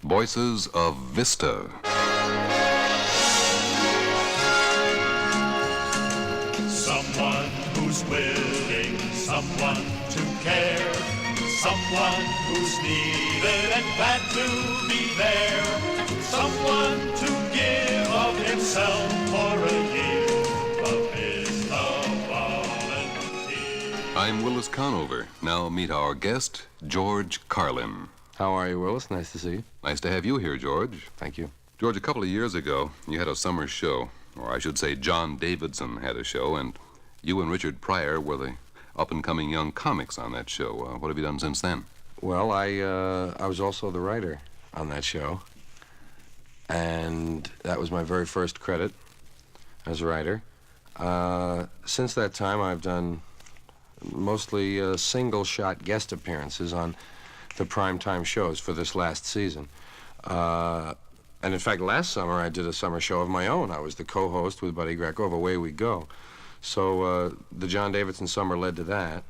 Voices of Vista. Someone who's willing, someone to care, someone who's needed and glad to be there, someone to give of himself for a year, a Vista volunteer. I'm Willis Conover. Now meet our guest, George Carlin. How are you, Willis? Nice to see you. Nice to have you here, George. Thank you. George, a couple of years ago, you had a summer show. Or I should say John Davidson had a show, and you and Richard Pryor were the up-and-coming young comics on that show. What have you done since then? Well, I was also the writer on that show, and that was my very first credit as a writer. Since that time, I've done mostly single-shot guest appearances on the primetime shows for this last season. And in fact, last summer I did a summer show of my own. I was the co-host with Buddy Greco of Away We Go. So the John Davidson summer led to that.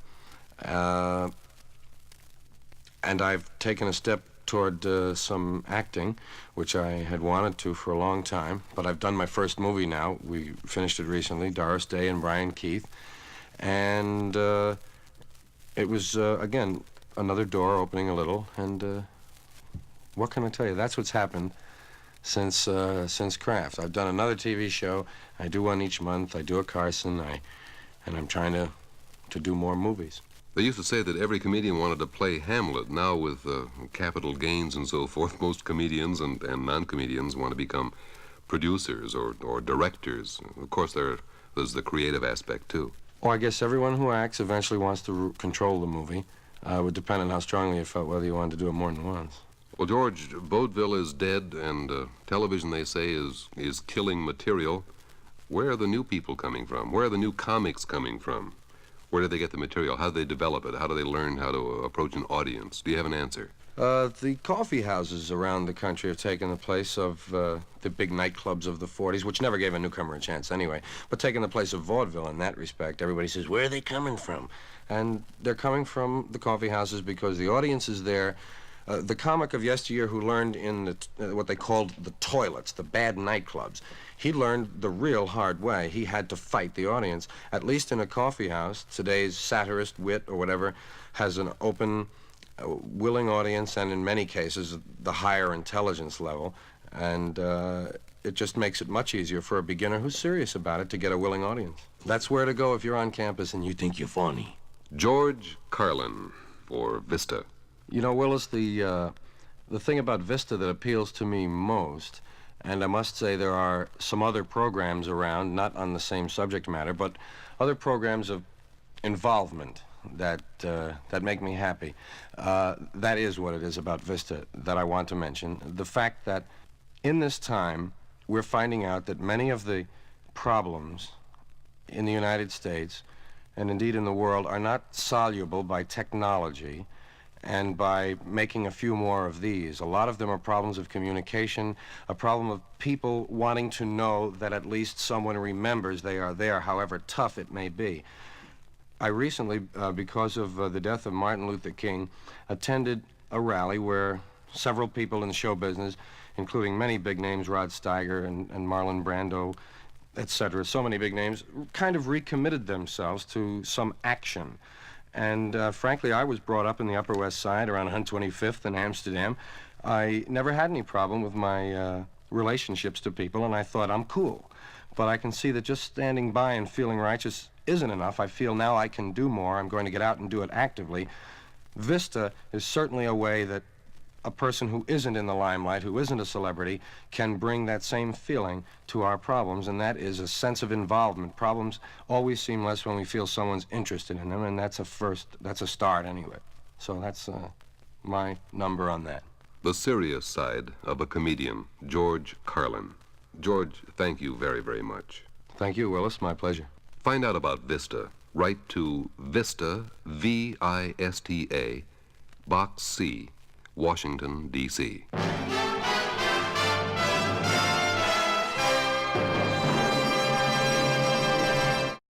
And I've taken a step toward some acting, which I had wanted to for a long time. But I've done my first movie now. We finished it recently, Doris Day and Brian Keith. And it was, again, another door opening a little. And what can I tell you? That's what's happened since Kraft. I've done another TV show. I do one each month. I do a Carson. And I'm trying to do more movies. They used to say that every comedian wanted to play Hamlet. Now with capital gains and so forth, most comedians and non-comedians want to become producers or directors. Of course, there's the creative aspect, too. Oh, I guess everyone who acts eventually wants to control the movie. It would depend on how strongly you felt whether you wanted to do it more than once. Well, George, vaudeville is dead, and television, they say, is killing material. Where are the new people coming from? Where are the new comics coming from? Where do they get the material? How do they develop it? How do they learn how to approach an audience? Do you have an answer? The coffee houses around the country have taken the place of the big nightclubs of the 40s, which never gave a newcomer a chance anyway, but taken the place of vaudeville in that respect. Everybody says, where are they coming from? And they're coming from the coffee houses because the audience is there. The comic of yesteryear who learned in what they called the toilets, the bad nightclubs, he learned the real hard way. He had to fight the audience. At least in a coffee house, today's satirist, wit, or whatever, has an open, willing audience, and in many cases, the higher intelligence level. And it just makes it much easier for a beginner who's serious about it to get a willing audience. That's where to go if you're on campus and you think you're funny. George Carlin for Vista. You know, Willis, the thing about Vista that appeals to me most, and I must say there are some other programs around, not on the same subject matter, but other programs of involvement that make me happy. That is what it is about Vista that I want to mention. The fact that in this time, we're finding out that many of the problems in the United States, and indeed in the world, are not soluble by technology and by making a few more of these. A lot of them are problems of communication, a problem of people wanting to know that at least someone remembers they are there, however tough it may be. I recently, because of the death of Martin Luther King, attended a rally where several people in the show business, including many big names, Rod Steiger and Marlon Brando, etc., so many big names, kind of recommitted themselves to some action. And frankly, I was brought up in the Upper West Side around 125th in Amsterdam. I never had any problem with my relationships to people, and I thought, I'm cool. But I can see that just standing by and feeling righteous isn't enough. I feel now I can do more. I'm going to get out and do it actively. Vista is certainly a way that a person who isn't in the limelight, who isn't a celebrity, can bring that same feeling to our problems, and that is a sense of involvement. Problems always seem less when we feel someone's interested in them, and that's a start anyway. So that's my number on that. The serious side of a comedian, George Carlin. George, thank you very, very much. Thank you, Willis. My pleasure. Find out about Vista. Write to Vista, V-I-S-T-A, Box C, Washington, D.C.